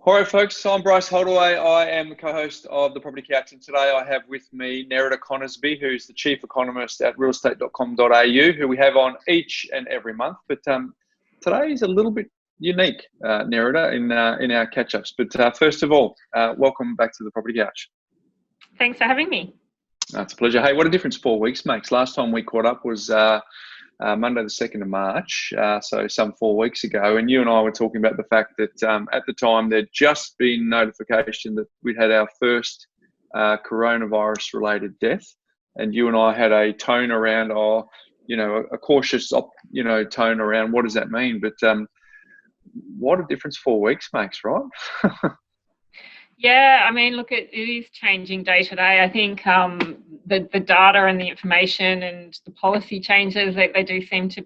All right, folks. I'm Bryce Holdaway. I am the co-host of the Property Couch, and today I have with me Nerida who's the chief economist at realestate.com.au, who we have on each and every month. But today is a little bit unique, Nerida, in our catch-ups. But first of all, welcome back to the Property Couch. Thanks for having me. It's a pleasure. Hey, what a difference 4 weeks makes. Last time we caught up was Monday the 2nd of March, so some 4 weeks ago, and you and I were talking about the fact that at the time there'd just been notification that we'd had our first coronavirus-related death, and you and I had a tone around a cautious, tone around what does that mean? But what a difference 4 weeks makes, right? Yeah, I mean, look, it is changing day to day. I think the data and the information and the policy changes, there seems to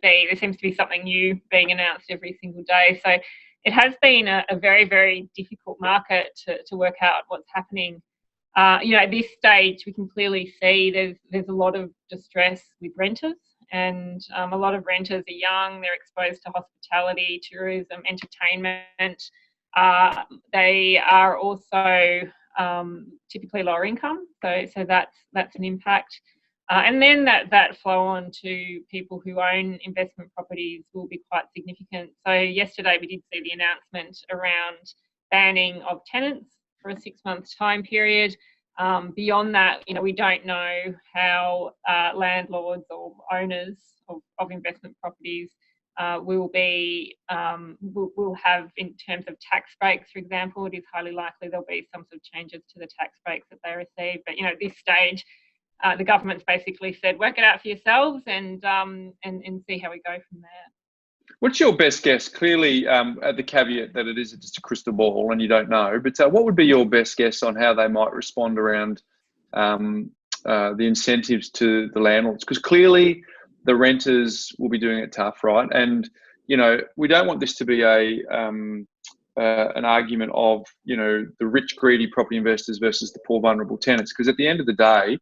be something new being announced every single day. So it has been a very, very difficult market to work out what's happening. At this stage, we can clearly see there's a lot of distress with renters, and a lot of renters are young. They're exposed to hospitality, tourism, entertainment. They are also typically lower income, so that's an impact. And then that flow on to people who own investment properties will be quite significant. So yesterday we did see the announcement around banning of tenants for a 6-month time period. Beyond that, we don't know how landlords or owners of investment properties will have in terms of tax breaks, for example. It is highly likely there'll be some sort of changes to the tax breaks that they receive. But at this stage, the government's basically said, work it out for yourselves and see how we go from there. What's your best guess? Clearly, at the caveat that it is just a crystal ball and you don't know, but what would be your best guess on how they might respond around the incentives to the landlords? Because clearly the renters will be doing it tough, right? And we don't want this to be an argument of the rich, greedy property investors versus the poor, vulnerable tenants. Because at the end of the day,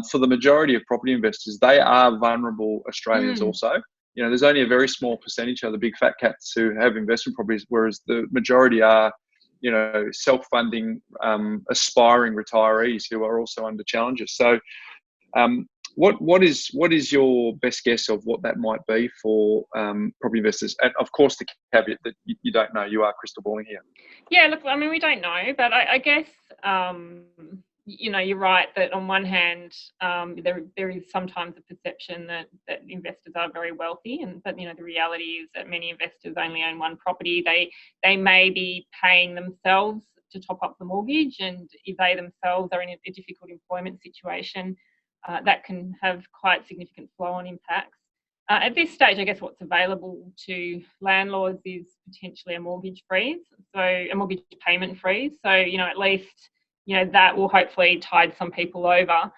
for the majority of property investors, they are vulnerable Australians also. There's only a very small percentage of the big fat cats who have investment properties, whereas the majority are, self-funding, aspiring retirees who are also under challenges. So, what is your best guess of what that might be for property investors? And of course, the caveat that you don't know, you are crystal balling here. Yeah, look, I mean, we don't know, but I guess you're right that on one hand, there is sometimes a perception that investors are very wealthy, but the reality is that many investors only own one property. They may be paying themselves to top up the mortgage, and if they themselves are in a difficult employment situation, that can have quite significant flow-on impacts. At this stage, I guess what's available to landlords is potentially a mortgage freeze, so a mortgage payment freeze. So at least that will hopefully tide some people over.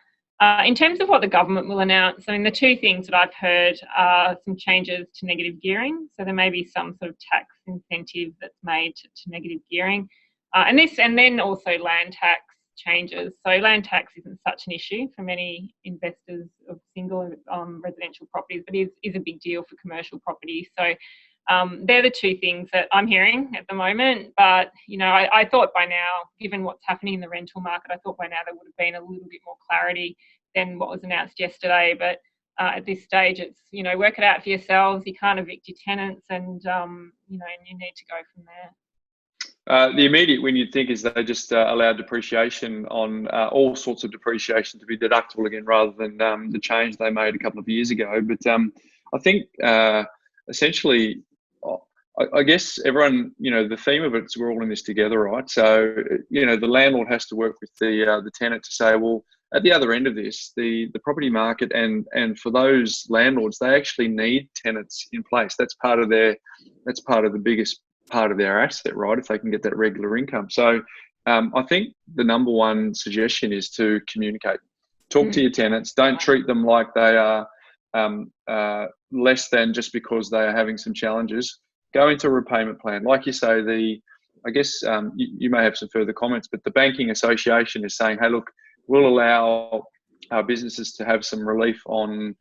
In terms of what the government will announce, I mean, the two things that I've heard are some changes to negative gearing. So there may be some sort of tax incentive that's made to negative gearing, and then also land tax changes. So land tax isn't such an issue for many investors of single residential properties, but is a big deal for commercial property. So they're the two things that I'm hearing at the moment. But I thought by now, given what's happening in the rental market, I thought by now there would have been a little bit more clarity than what was announced yesterday. But at this stage, it's work it out for yourselves. You can't evict your tenants, and and you need to go from there. The immediate win you'd think is they just allowed depreciation on all sorts of depreciation to be deductible again, rather than the change they made a couple of years ago. But I think essentially, I guess everyone, the theme of it is we're all in this together, right? So, the landlord has to work with the tenant to say, well, at the other end of this, the property market and for those landlords, they actually need tenants in place. That's part of the biggest part of their asset, right? If they can get that regular income. So I think the number one suggestion is to communicate. Talk to your tenants. Don't treat them like they are less than just because they are having some challenges. Go into a repayment plan. Like you say, I guess you may have some further comments, but the Banking Association is saying, hey, look, we'll allow our businesses to have some relief on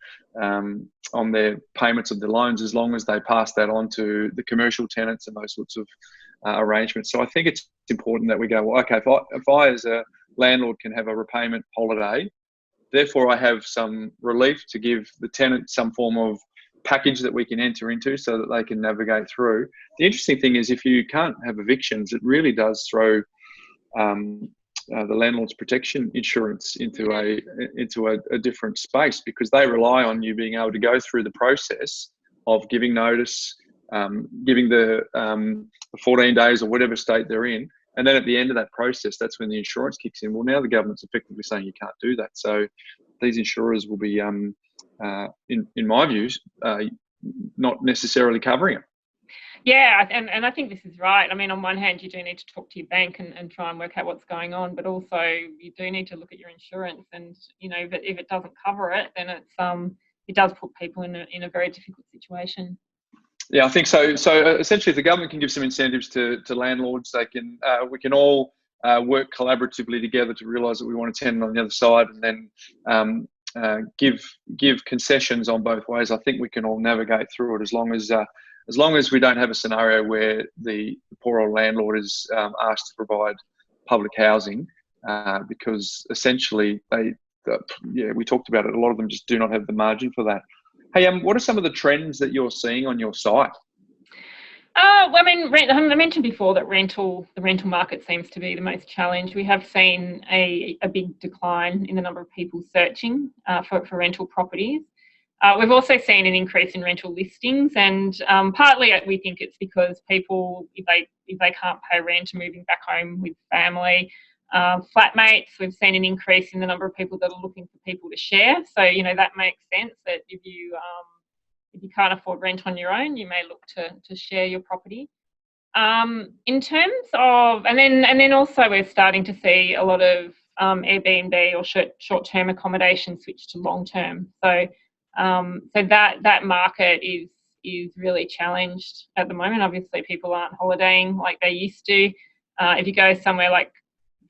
their payments of the loans, as long as they pass that on to the commercial tenants and those sorts of arrangements. So I think it's important that we go, well, okay, if I as a landlord can have a repayment holiday, therefore I have some relief to give the tenant some form of package that we can enter into so that they can navigate through. The interesting thing is if you can't have evictions, it really does throw the landlord's protection insurance into a different space, because they rely on you being able to go through the process of giving notice, giving the 14 days or whatever state they're in. And then at the end of that process, that's when the insurance kicks in. Well, now the government's effectively saying you can't do that. So these insurers will be, in my views, not necessarily covering it. Yeah, and I think this is right. I mean, on one hand, you do need to talk to your bank and try and work out what's going on, but also you do need to look at your insurance. And if it doesn't cover it, then it does put people in a very difficult situation. Yeah, I think so. So essentially, if the government can give some incentives to landlords, we can all work collaboratively together to realise that we want a tenant on the other side, and then give concessions on both ways. I think we can all navigate through it as long as we don't have a scenario where the poor old landlord is asked to provide public housing, because essentially we talked about it. A lot of them just do not have the margin for that. Hey, what are some of the trends that you're seeing on your site? Well, I mean, I mentioned before that the rental market seems to be the most challenged. We have seen a big decline in the number of people searching for rental properties. We've also seen an increase in rental listings, and partly we think it's because people, if they can't pay rent, are moving back home with family. Flatmates, we've seen an increase in the number of people that are looking for people to share. So that makes sense that if you can't afford rent on your own, you may look to share your property. In terms of, and then also we're starting to see a lot of Airbnb or short-term accommodation switch to long-term. So that market is really challenged at the moment. Obviously, people aren't holidaying like they used to. If you go somewhere like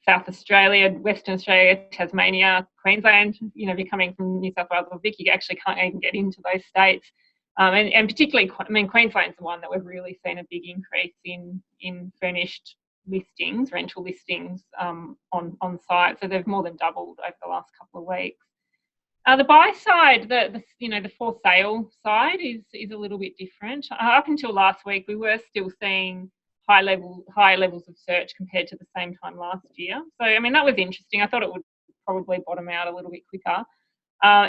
South Australia, Western Australia, Tasmania, Queensland, if you're coming from New South Wales or Vic, you actually can't even get into those states. And particularly, I mean, Queensland's the one that we've really seen a big increase in furnished listings, rental listings on site. So they've more than doubled over the last couple of weeks. The buy side, the for sale side is a little bit different. Up until last week, we were still seeing high levels of search compared to the same time last year. So, I mean, that was interesting. I thought it would probably bottom out a little bit quicker.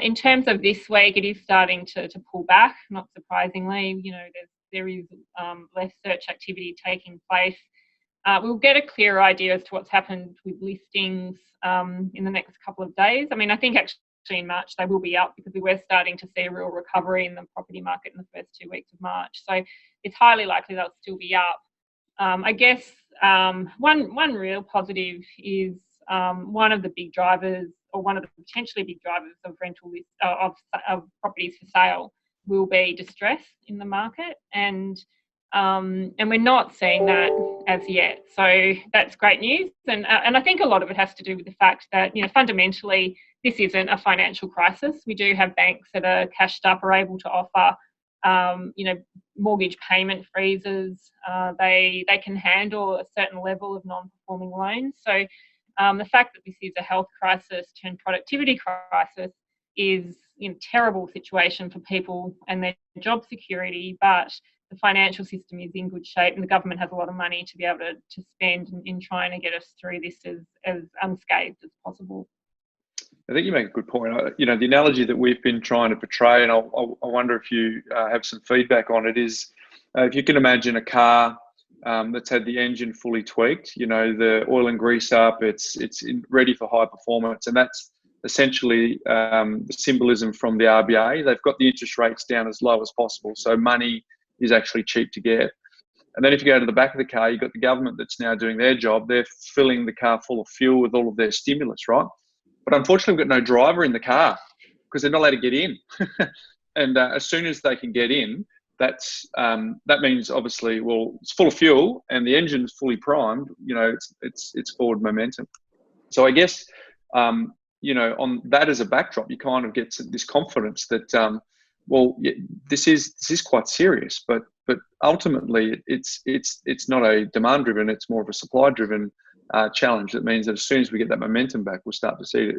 In terms of this week, it is starting to pull back, not surprisingly. There is less search activity taking place. We'll get a clearer idea as to what's happened with listings in the next couple of days. I mean, I think actually in March they will be up, because we were starting to see a real recovery in the property market in the first 2 weeks of March. So it's highly likely they'll still be up. I guess one real positive is one of the big drivers, or one of the potentially big drivers of rental of properties for sale, will be distress in the market, and we're not seeing that as yet. So that's great news, and I think a lot of it has to do with the fact that fundamentally this isn't a financial crisis. We do have banks that are cashed up, are able to offer mortgage payment freezes. They can handle a certain level of non-performing loans. So the fact that this is a health crisis turned productivity crisis is a terrible situation for people and their job security, but the financial system is in good shape, and the government has a lot of money to be able to spend in trying to get us through this as unscathed as possible. I think you make a good point. The analogy that we've been trying to portray, and I wonder if you have some feedback on it, is if you can imagine a car that's had the engine fully tweaked, the oil and grease up, it's ready for high performance, and that's essentially the symbolism from the RBA. They've got the interest rates down as low as possible, so money is actually cheap to get. And then if you go to the back of the car, you've got the government that's now doing their job. They're filling the car full of fuel with all of their stimulus, right? But unfortunately, we've got no driver in the car because they're not allowed to get in. And as soon as they can get in, that means obviously, well, it's full of fuel and the engine's fully primed. It's forward momentum. So I guess on that as a backdrop, you kind of get this confidence that this is quite serious. But but ultimately it's not a demand driven, it's more of a supply driven challenge. That means that as soon as we get that momentum back, we'll start to see it.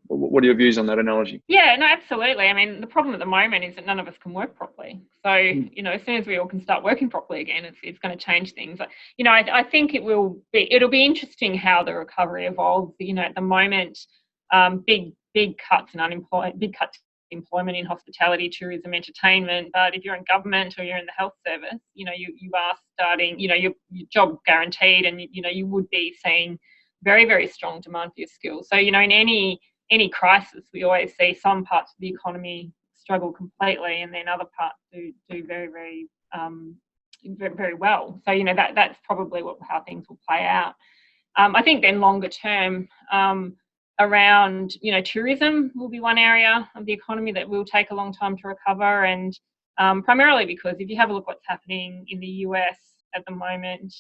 What are your views on that analogy? Yeah, no, absolutely. I mean, the problem at the moment is that none of us can work properly. So, as soon as we all can start working properly again, it's going to change things. I think it'll be interesting how the recovery evolves. At the moment, big cuts in unemployment, big cuts in employment in hospitality, tourism, entertainment. But if you're in government or you're in the health service, you are starting, your job guaranteed, and you would be seeing very, very strong demand for your skills. So, in any crisis, we always see some parts of the economy struggle completely, and then other parts do very, very, very well. So that's probably how things will play out. I think then longer term, around tourism will be one area of the economy that will take a long time to recover, and primarily because if you have a look what's happening in the US at the moment,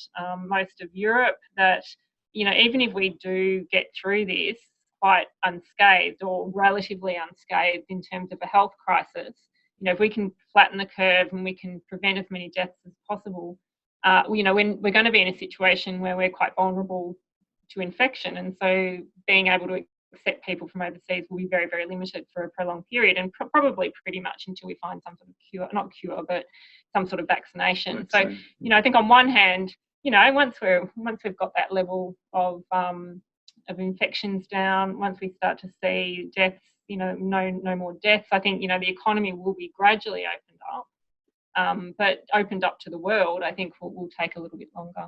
most of Europe, that even if we do get through this quite unscathed or relatively unscathed in terms of a health crisis, if we can flatten the curve and we can prevent as many deaths as possible, when we're going to be in a situation where we're quite vulnerable to infection, and so being able to accept people from overseas will be very, very limited for a prolonged period, and probably pretty much until we find some sort of not cure, but some sort of vaccination. So, I think on one hand, once we've got that level of infections down, once we start to see deaths, no more deaths, I think, the economy will be gradually opened up. But opened up to the world, I think will take a little bit longer.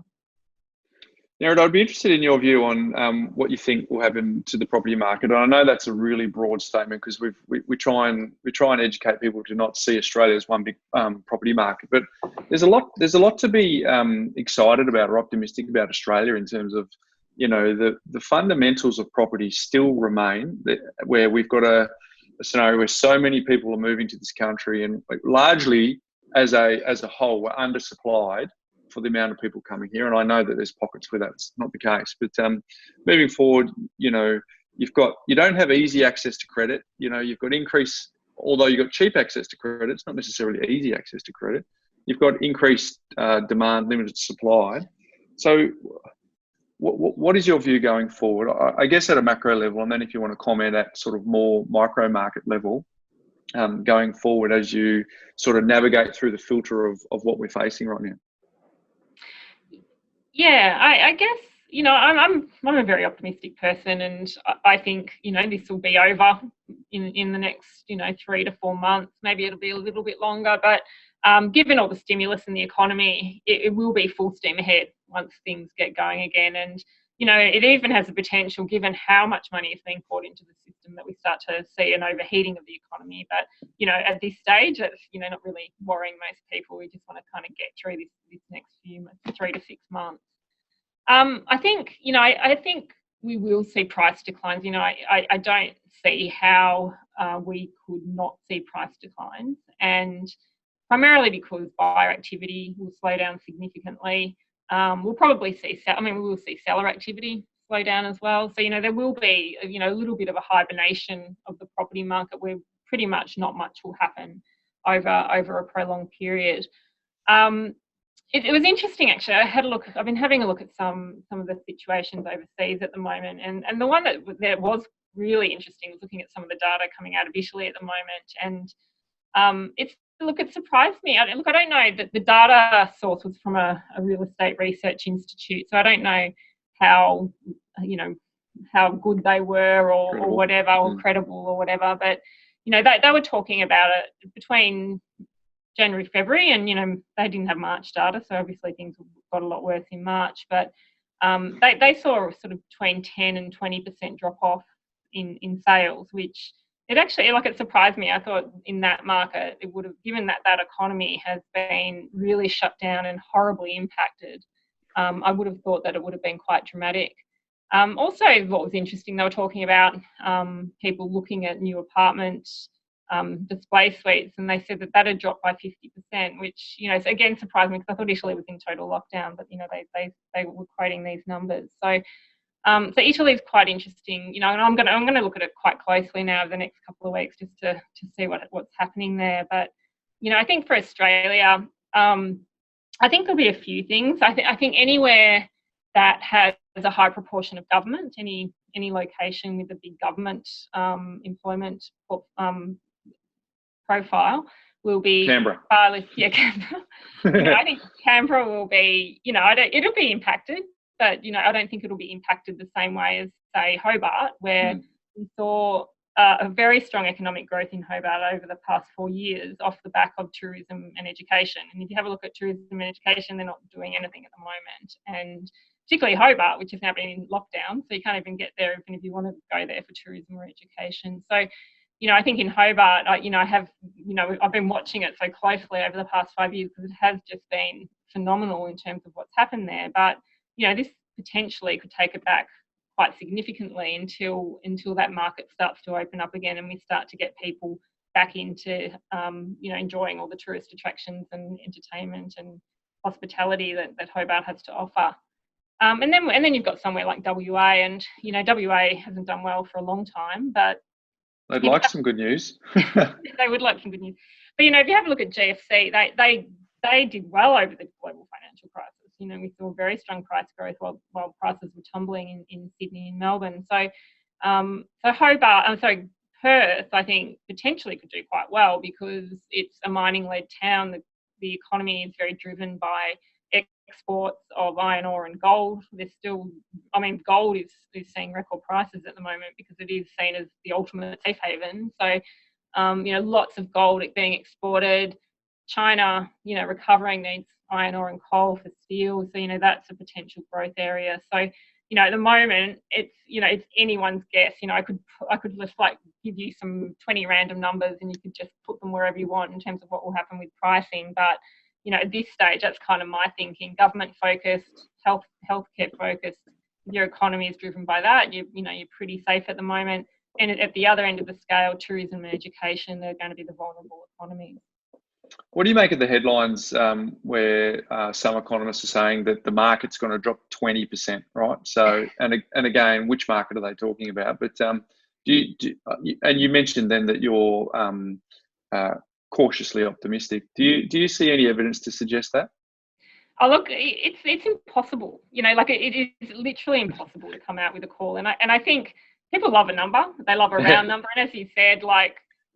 Nerida, I'd be interested in your view on what you think will happen to the property market. And I know that's a really broad statement, because we try and educate people to not see Australia as one big property market. But there's a lot to be excited about or optimistic about Australia in terms of the fundamentals of property still remain, where we've got a scenario where so many people are moving to this country, and largely as a whole, we're undersupplied for the amount of people coming here. And I know that there's pockets where that's not the case, but moving forward, you don't have easy access to credit. You've got although you've got cheap access to credit, it's not necessarily easy access to credit. You've got increased demand, limited supply. So what is your view going forward? I guess at a macro level, and then if you want to comment at sort of more micro market level, going forward as you sort of navigate through the filter of what we're facing right now. Yeah, I guess, I'm a very optimistic person, and I think, this will be over in the next, 3 to 4 months. Maybe it'll be a little bit longer, but given all the stimulus in the economy, it will be full steam ahead once things get going again. And, it even has the potential, given how much money is being poured into the system, that we start to see an overheating of the economy. But, at this stage, it's, not really worrying most people. We just want to kind of get through this next few months, 3 to 6 months. I think, I think we will see price declines. I don't see how we could not see price declines, and primarily because buyer activity will slow down significantly. We'll probably see, we will see seller activity slow down as well. So, there will be, a little bit of a hibernation of the property market where pretty much not much will happen over a prolonged period. It was interesting, actually. I've been having a look at some of the situations overseas at the moment, and the one that was really interesting was looking at some of the data coming out of Italy at the moment, and it surprised me. I don't know that the data source was from a real estate research institute, so I don't know how good they were or whatever, or credible or whatever, but they were talking about it between January, February, and they didn't have March data, so obviously things got a lot worse in March. But they saw sort of between 10 and 20% drop off in sales, which it surprised me. I thought in that market it would have, given that economy has been really shut down and horribly impacted, I would have thought that it would have been quite dramatic. Also, what was interesting, they were talking about people looking at new apartments, display suites, and they said that had dropped by 50%, which again surprised me, because I thought Italy was in total lockdown, but they were quoting these numbers. So Italy is quite interesting, and I'm going to look at it quite closely now over the next couple of weeks just to see what's happening there. But I think for Australia, I think there'll be a few things. I think anywhere that has a high proportion of government, any location with a big government employment profile will be Canberra. far less. Yeah, Canberra. I think Canberra will be. It'll be impacted, but I don't think it'll be impacted the same way as say Hobart, where we saw a very strong economic growth in Hobart over the past 4 years off the back of tourism and education. And if you have a look at tourism and education, they're not doing anything at the moment. And particularly Hobart, which has now been in lockdown, so you can't even get there even if you want to go there for tourism or education. So, I think in Hobart, I've been watching it so closely over the past 5 years because it has just been phenomenal in terms of what's happened there. But, this potentially could take it back quite significantly until that market starts to open up again and we start to get people back into enjoying all the tourist attractions and entertainment and hospitality that Hobart has to offer. And then you've got somewhere like WA, and WA hasn't done well for a long time, but they'd like some good news. They would like some good news. But if you have a look at GFC, they did well over the global financial crisis. We saw very strong price growth while prices were tumbling in Sydney and Melbourne. So, Perth, I think potentially could do quite well because it's a mining-led town. The economy is very driven by exports of iron ore and gold. Gold is seeing record prices at the moment because it is seen as the ultimate safe haven. So, lots of gold being exported. China, recovering needs iron ore and coal for steel. So, that's a potential growth area. So, at the moment, it's anyone's guess. I could just give you some 20 random numbers and you could just put them wherever you want in terms of what will happen with pricing. But, at this stage, that's kind of my thinking. Government focused, healthcare focused. Your economy is driven by that. You're pretty safe at the moment. And at the other end of the scale, tourism and education, they're going to be the vulnerable economies. What do you make of the headlines where some economists are saying that the market's going to drop 20%, right? So, and again, which market are they talking about? But and you mentioned then that you're cautiously optimistic. Do you see any evidence to suggest that? Oh, look, it's impossible. It is literally impossible to come out with a call. And I think people love a number. They love a round number. And as you said,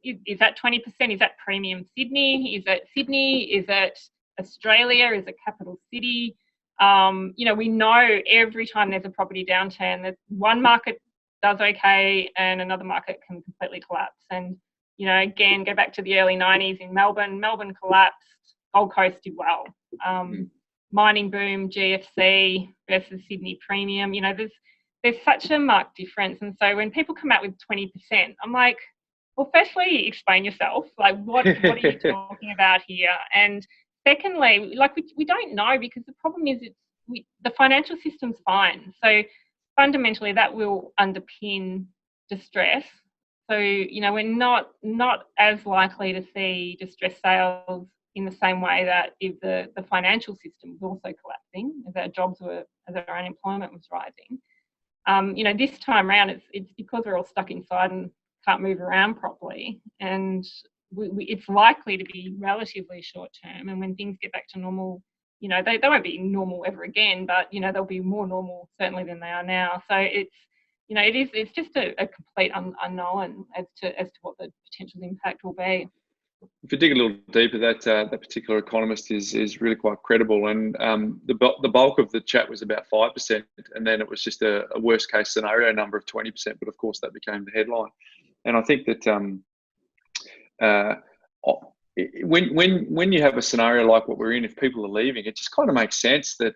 is that 20%? Is that premium Sydney? Is it Sydney? Is it Australia? Is it capital city? We know every time there's a property downturn that one market does okay and another market can completely collapse. And, again, go back to the early 90s in Melbourne. Melbourne collapsed. Gold Coast did well. Mining boom, GFC versus Sydney premium. There's such a marked difference. And so when people come out with 20%, I'm like, well, firstly, explain yourself. What are you talking about here? And secondly, we don't know because the problem is the financial system's fine. So fundamentally, that will underpin distress. So, we're not as likely to see distressed sales in the same way that if the financial system was also collapsing, as our unemployment was rising. This time around, it's because we're all stuck inside and can't move around properly, and it's likely to be relatively short term. And when things get back to normal, they won't be normal ever again, but they'll be more normal certainly than they are now. So it's just a complete unknown as to what the potential impact will be. If you dig a little deeper, that particular economist is really quite credible, and the bulk of the chat was about 5%, and then it was just a worst case scenario number of 20%. But of course, that became the headline. And I think that when you have a scenario like what we're in, if people are leaving, it just kind of makes sense that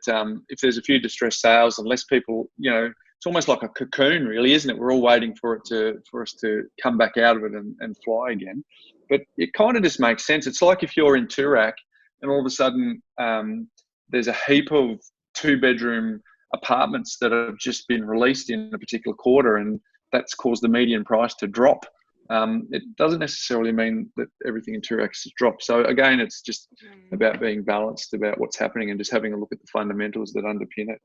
if there's a few distressed sales and less people, it's almost like a cocoon, really, isn't it? We're all waiting for us to come back out of it and fly again. But it kind of just makes sense. It's like if you're in Toorak and all of a sudden there's a heap of 2-bedroom apartments that have just been released in a particular quarter, and that's caused the median price to drop. It doesn't necessarily mean that everything in Toorak has dropped. So again, it's just about being balanced about what's happening and just having a look at the fundamentals that underpin it.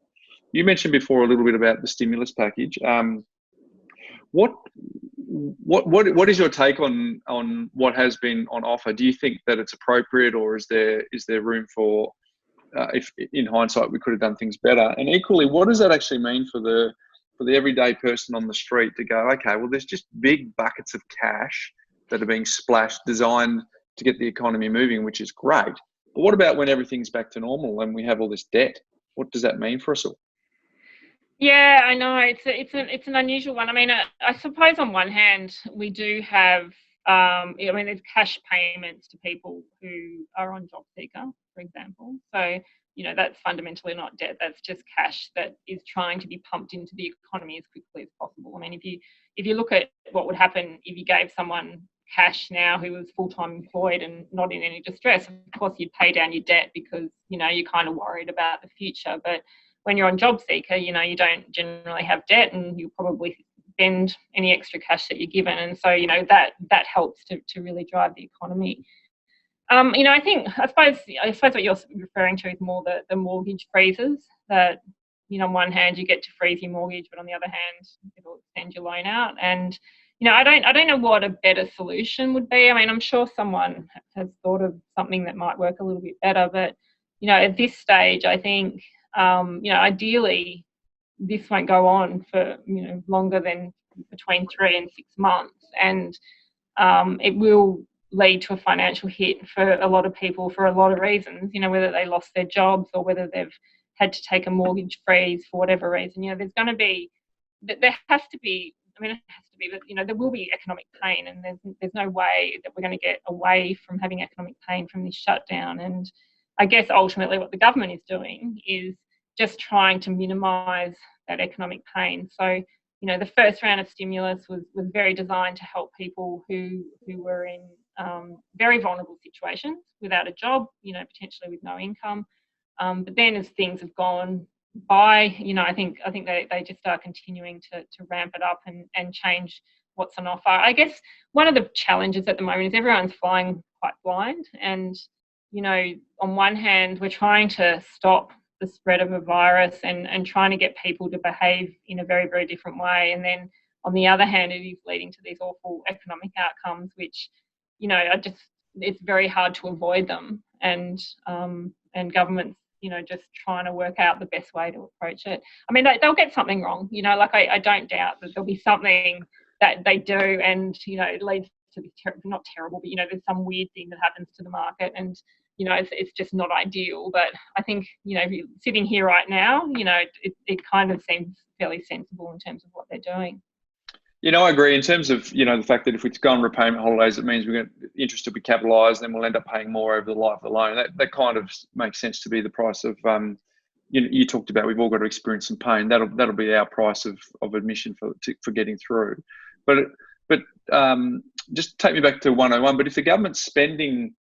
You mentioned before a little bit about the stimulus package. What what is your take on what has been on offer? Do you think that it's appropriate, or is there room for if in hindsight we could have done things better? And equally, what does that actually mean for the everyday person on the street to go, okay, well, there's just big buckets of cash that are being splashed, designed to get the economy moving, which is great. But what about when everything's back to normal and we have all this debt? What does that mean for us all? Yeah, I know it's an unusual one. I mean, I suppose on one hand we do have, I mean, there's cash payments to people who are on job seeker, for example. So that's fundamentally not debt. That's just cash that is trying to be pumped into the economy as quickly as possible. I mean, if you look at what would happen if you gave someone cash now who was full-time employed and not in any distress, of course you'd pay down your debt because you're kind of worried about the future. But when you're on job seeker, you don't generally have debt, and you probably spend any extra cash that you're given, and so that helps to really drive the economy. I suppose what you're referring to is more the mortgage freezes. That on one hand you get to freeze your mortgage, but on the other hand it'll extend your loan out. And I don't know what a better solution would be. I mean, I'm sure someone has thought of something that might work a little bit better, but at this stage, I think ideally this won't go on for longer than between 3 and 6 months, and it will lead to a financial hit for a lot of people for a lot of reasons. Whether they lost their jobs or whether they've had to take a mortgage freeze for whatever reason. There's going to be, there has to be. I mean, it has to be, but there will be economic pain, and there's no way that we're going to get away from having economic pain from this shutdown. And I guess ultimately what the government is doing is just trying to minimise that economic pain. So, the first round of stimulus was very designed to help people who were in very vulnerable situations without a job, potentially with no income. But then as things have gone by, I think they just are continuing to ramp it up and change what's on offer. I guess one of the challenges at the moment is everyone's flying quite blind, and on one hand we're trying to stop the spread of a virus and trying to get people to behave in a very, very different way, and then on the other hand it is leading to these awful economic outcomes which it's very hard to avoid them, and governments just trying to work out the best way to approach it. I mean, they'll get something wrong, like I don't doubt that there'll be something that they do, and it leads to this not terrible, but there's some weird thing that happens to the market, and it's just not ideal. But I think if you're sitting here right now, it kind of seems fairly sensible in terms of what they're doing. I agree in terms of, the fact that if we go on repayment holidays, it means we're going to, interest will be capitalised, and we'll end up paying more over the life of the loan. That kind of makes sense to be the price of, you talked about, we've all got to experience some pain. That'll be our price of admission for getting through. But just take me back to 101. But if the government's spending,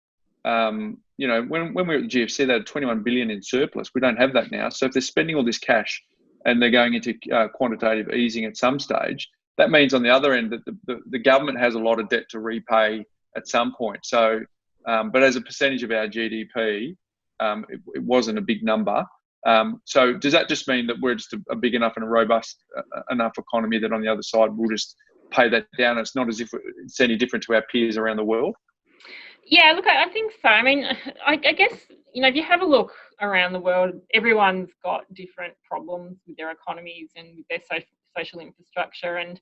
when we were at the GFC, they had 21 billion in surplus. We don't have that now. So if they're spending all this cash and they're going into quantitative easing at some stage, that means on the other end that the government has a lot of debt to repay at some point. So, but as a percentage of our GDP, it wasn't a big number. So does that just mean that we're just a big enough and a robust enough economy that on the other side we'll just pay that down? It's not as if it's any different to our peers around the world. Yeah, look, I think so. I mean, I guess, if you have a look around the world, everyone's got different problems with their economies and with their social infrastructure. And,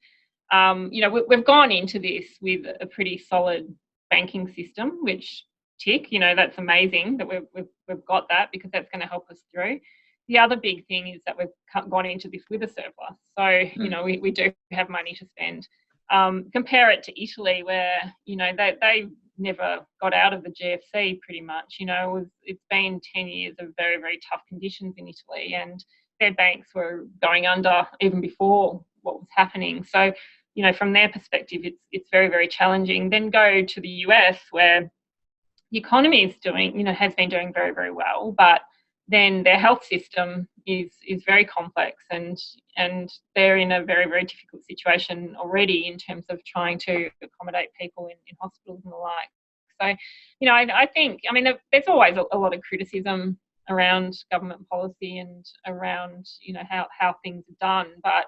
we've gone into this with a pretty solid banking system, which tick, that's amazing that we've got that, because that's going to help us through. The other big thing is that we've gone into this with a surplus. So, we do have money to spend. Compare it to Italy, where, they never got out of the GFC pretty much. It's been 10 years of very, very tough conditions in Italy, and their banks were going under even before what was happening. So, from their perspective, it's very, very challenging. Then go to the US, where the economy is has been doing very, very well, but then their health system is very complex, and they're in a very, very difficult situation already in terms of trying to accommodate people in hospitals and the like. So, I think, there's always a lot of criticism around government policy and around, how things are done. But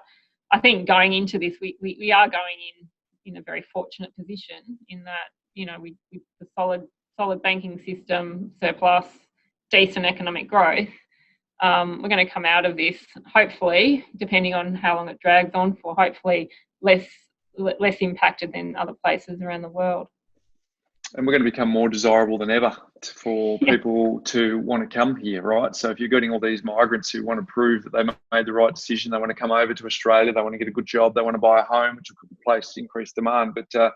I think going into this, we are going in a very fortunate position in that, you know, we the solid banking system, surplus, decent economic growth. We're going to come out of this, hopefully, depending on how long it drags on for, hopefully less impacted than other places around the world. And we're going to become more desirable than ever for people to want to come here, right? So if you're getting all these migrants who want to prove that they made the right decision, they want to come over to Australia, they want to get a good job, they want to buy a home, which will place increased demand. But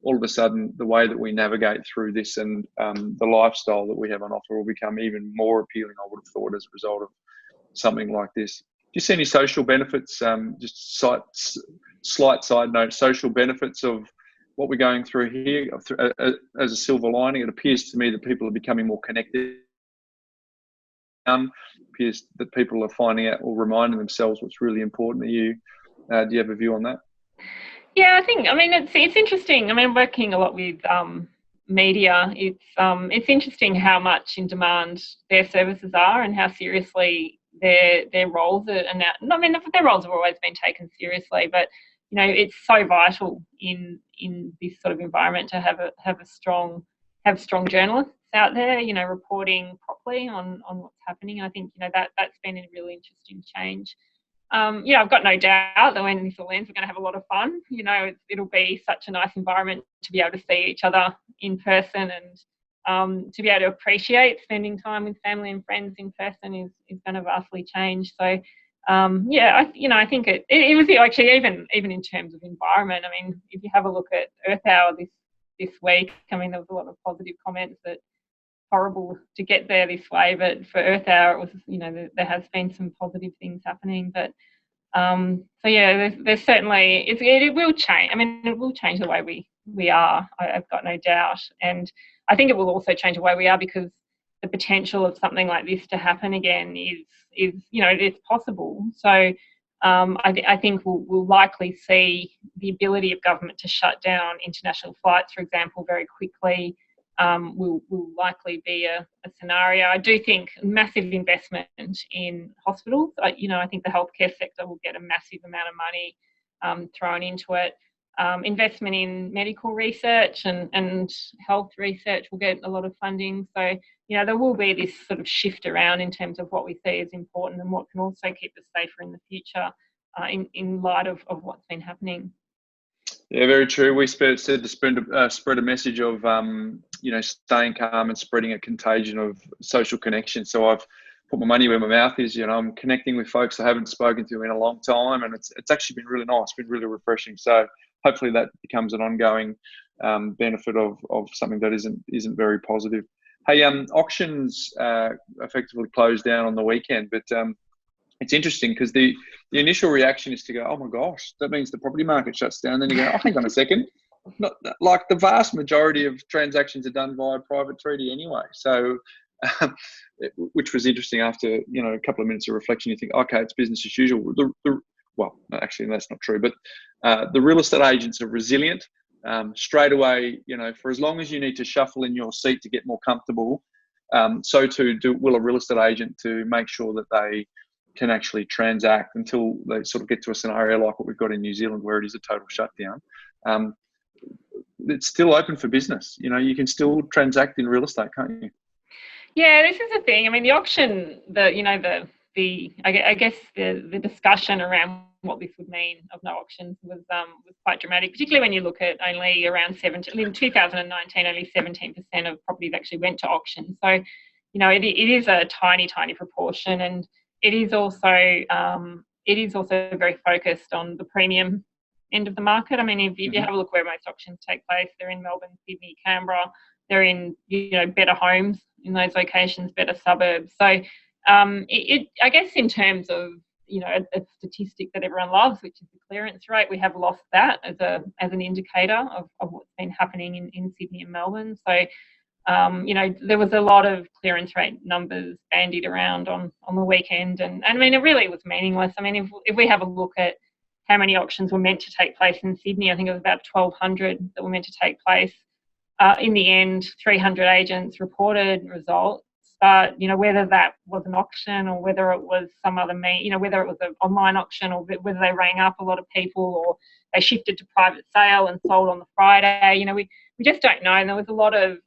all of a sudden, the way that we navigate through this and the lifestyle that we have on offer will become even more appealing, I would have thought, as a result of something like this. Do you see any social benefits, just slight side note, social benefits of what we're going through here as a silver lining? It appears to me that people are becoming more connected. It appears that people are finding out or reminding themselves what's really important to you. Do you have a view on that? Yeah, I mean, it's interesting. I mean, working a lot with media, it's interesting how much in demand their services are and how seriously their roles are now. I mean, their roles have always been taken seriously, but you know, it's so vital in this sort of environment to have strong journalists out there, you know, reporting properly on what's happening. And I think, you know, that's been a really interesting change. Yeah, I've got no doubt that when this all ends, we're going to have a lot of fun. You know, it'll be such a nice environment to be able to see each other in person, and to be able to appreciate spending time with family and friends in person is going to vastly change. So, yeah, I think it was actually even in terms of environment. I mean, if you have a look at Earth Hour this week, I mean, there was a lot of positive comments that horrible to get there this way, but for Earth Hour, it was, you know, there has been some positive things happening. But so yeah, there's certainly it will change. I mean, it will change the way we are. I've got no doubt, and I think it will also change the way we are, because the potential of something like this to happen again is you know, it's possible. So I think we'll likely see the ability of government to shut down international flights, for example, very quickly. Will likely be a scenario. I do think massive investment in hospitals. You know, I think the healthcare sector will get a massive amount of money thrown into it. Investment in medical research and health research will get a lot of funding. So, you know, there will be this sort of shift around in terms of what we see as important and what can also keep us safer in the future in light of what's been happening. Yeah, very true. We said to spread a message of, you know, staying calm and spreading a contagion of social connection. So I've put my money where my mouth is. You know, I'm connecting with folks I haven't spoken to in a long time, and it's actually been really nice, been really refreshing. So hopefully that becomes an ongoing benefit of something that isn't very positive. Hey, auctions effectively closed down on the weekend, but it's interesting because the initial reaction is to go, oh my gosh, that means the property market shuts down. Then you go, oh, hang on a second. Not like the vast majority of transactions are done via private treaty anyway. So, which was interesting. After, you know, a couple of minutes of reflection, you think, okay, it's business as usual. Well, no, actually, that's not true. But the real estate agents are resilient. Straight away, you know, for as long as you need to shuffle in your seat to get more comfortable, so too will a real estate agent, to make sure that they can actually transact until they sort of get to a scenario like what we've got in New Zealand, where it is a total shutdown. It's still open for business. You know, you can still transact in real estate, can't you? Yeah, this is the thing. I mean, the auction, I guess the discussion around what this would mean of no auctions was quite dramatic, particularly when you look at only around in 2019, only 17% of properties actually went to auction. So, you know, it is a tiny proportion, and it is also very focused on the premium end of the market. I mean, if you have a look where most auctions take place, they're in Melbourne, Sydney, Canberra. They're in, you know, better homes in those locations, better suburbs. So I guess in terms of, you know, a statistic that everyone loves, which is the clearance rate, we have lost that as an indicator of what's been happening in Sydney and Melbourne. So you know, there was a lot of clearance rate numbers bandied around on the weekend, and I mean, it really was meaningless. I mean, if we have a look at how many auctions were meant to take place in Sydney, I think it was about 1,200 that were meant to take place. In the end, 300 agents reported results. but whether that was an auction or whether it was some other whether it was an online auction or whether they rang up a lot of people or they shifted to private sale and sold on the Friday, we just don't know. And there was a lot of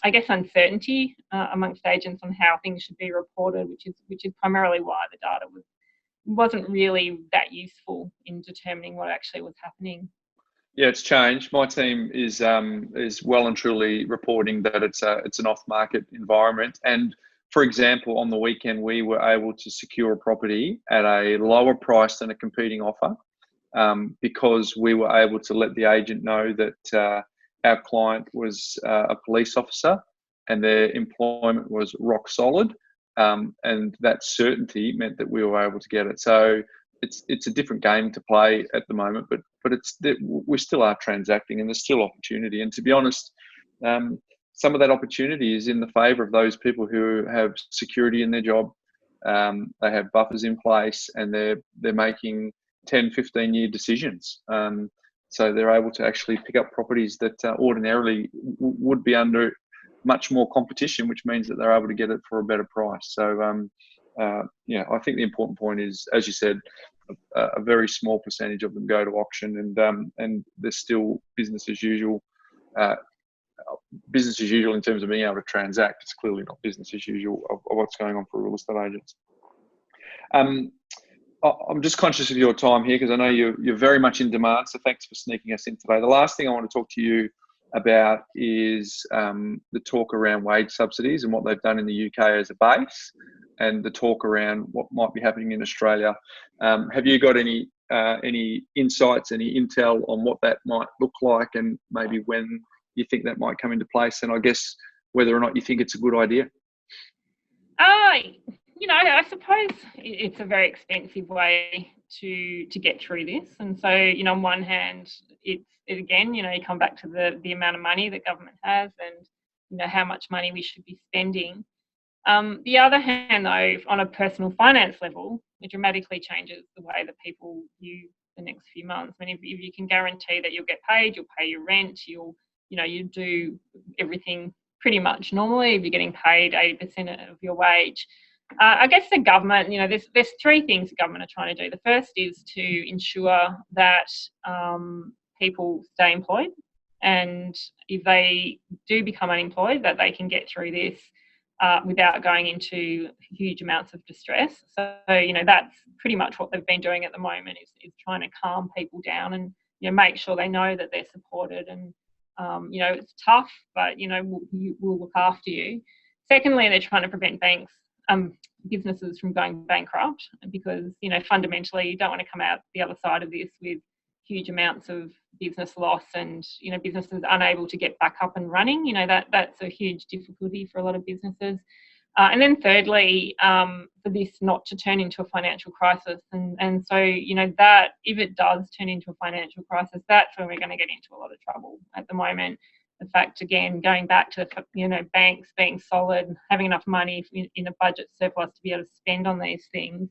I guess uncertainty amongst agents on how things should be reported, which is primarily why the data wasn't really that useful in determining what actually was happening. Yeah, it's changed. My team is well and truly reporting that it's an off-market environment. And for example, on the weekend, we were able to secure a property at a lower price than a competing offer because we were able to let the agent know that our client was a police officer and their employment was rock solid, and that certainty meant that we were able to get it. So it's a different game to play at the moment, but we still are transacting and there's still opportunity. And to be honest, some of that opportunity is in the favour of those people who have security in their job. They have buffers in place and they're making 10, 15-year decisions. So they're able to actually pick up properties that ordinarily would be under much more competition, which means that they're able to get it for a better price. So yeah, I think the important point is, as you said, a very small percentage of them go to auction, and there's still business as usual. Business as usual in terms of being able to transact. It's clearly not business as usual of what's going on for real estate agents. I'm just conscious of your time here because I know you're very much in demand. So thanks for sneaking us in today. The last thing I want to talk to you about is the talk around wage subsidies and what they've done in the UK as a base, and the talk around what might be happening in Australia. Have you got any insights, any intel on what that might look like, and maybe when you think that might come into place, and I guess whether or not you think it's a good idea? I suppose it's a very expensive way to get through this, and so on one hand, again, you come back to the amount of money that government has, and how much money we should be spending. The other hand, though, on a personal finance level, it dramatically changes the way that people view the next few months. I mean, if you can guarantee that you'll get paid, you'll pay your rent, you do everything pretty much normally. If you're getting paid 80% of your wage, I guess the government, there's three things the government are trying to do. The first is to ensure that people stay employed, and if they do become unemployed, that they can get through this without going into huge amounts of distress. So, that's pretty much what they've been doing at the moment is trying to calm people down and, make sure they know that they're supported and, it's tough, but, we'll look after you. Secondly, they're trying to prevent businesses from going bankrupt because, fundamentally you don't want to come out the other side of this with huge amounts of business loss and, businesses unable to get back up and running. That's a huge difficulty for a lot of businesses. And then thirdly, for this not to turn into a financial crisis. And so, that if it does turn into a financial crisis, that's when we're going to get into a lot of trouble at the moment. The fact, again, going back to, banks being solid, having enough money in a budget surplus to be able to spend on these things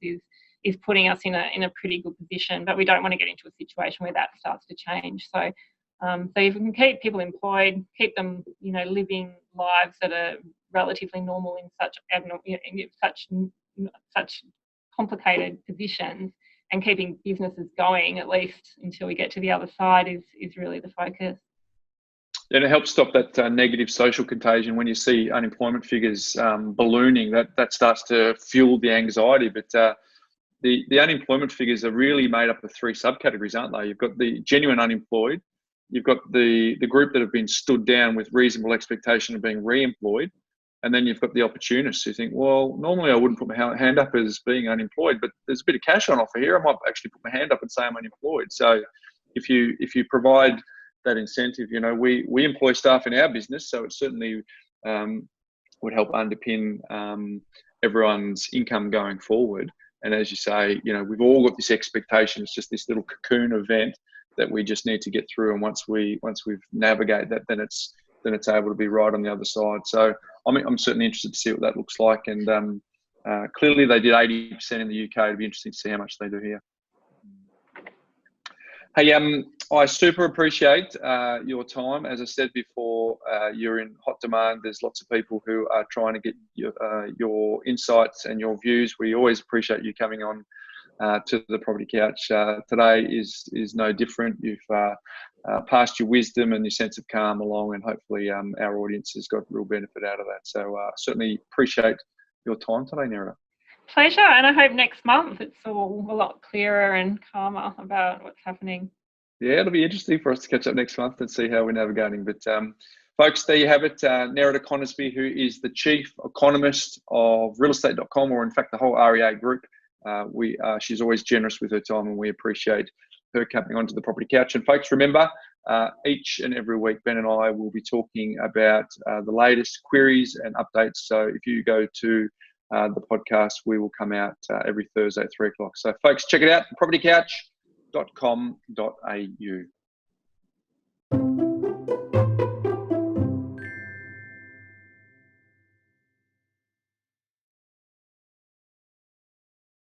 is putting us in a pretty good position, but we don't want to get into a situation where that starts to change. So if we can keep people employed, keep them, living lives that are relatively normal in such complicated positions, and keeping businesses going at least until we get to the other side is really the focus. And it helps stop that negative social contagion. When you see unemployment figures ballooning, that starts to fuel the anxiety. But the unemployment figures are really made up of three subcategories, aren't they? You've got the genuine unemployed, you've got the group that have been stood down with reasonable expectation of being re-employed, and then you've got the opportunists who think, well, normally I wouldn't put my hand up as being unemployed, but there's a bit of cash on offer here. I might actually put my hand up and say I'm unemployed. So if you provide that incentive, we employ staff in our business, so it certainly would help underpin everyone's income going forward. And as you say, we've all got this expectation. It's just this little cocoon event that we just need to get through. And once we've navigated that, then it's able to be right on the other side. So I'm certainly interested to see what that looks like. And clearly they did 80% in the UK. It'd be interesting to see how much they do here. Hey, I super appreciate your time. As I said before, you're in hot demand. There's lots of people who are trying to get your insights and your views. We always appreciate you coming on to the Property Couch. Today is no different. You've passed your wisdom and your sense of calm along, and hopefully our audience has got real benefit out of that. So certainly appreciate your time today, Nerida. Pleasure, and I hope next month it's all a lot clearer and calmer about what's happening. Yeah, it'll be interesting for us to catch up next month and see how we're navigating. But folks, there you have it. Nerida Conisbee, who is the Chief Economist of realestate.com, or in fact the whole REA group. She's always generous with her time, and we appreciate her coming onto the Property Couch. And folks, remember, each and every week, Ben and I will be talking about the latest queries and updates. So if you go to the podcast, we will come out every Thursday at 3 o'clock. So folks, check it out, propertycouch.com.au.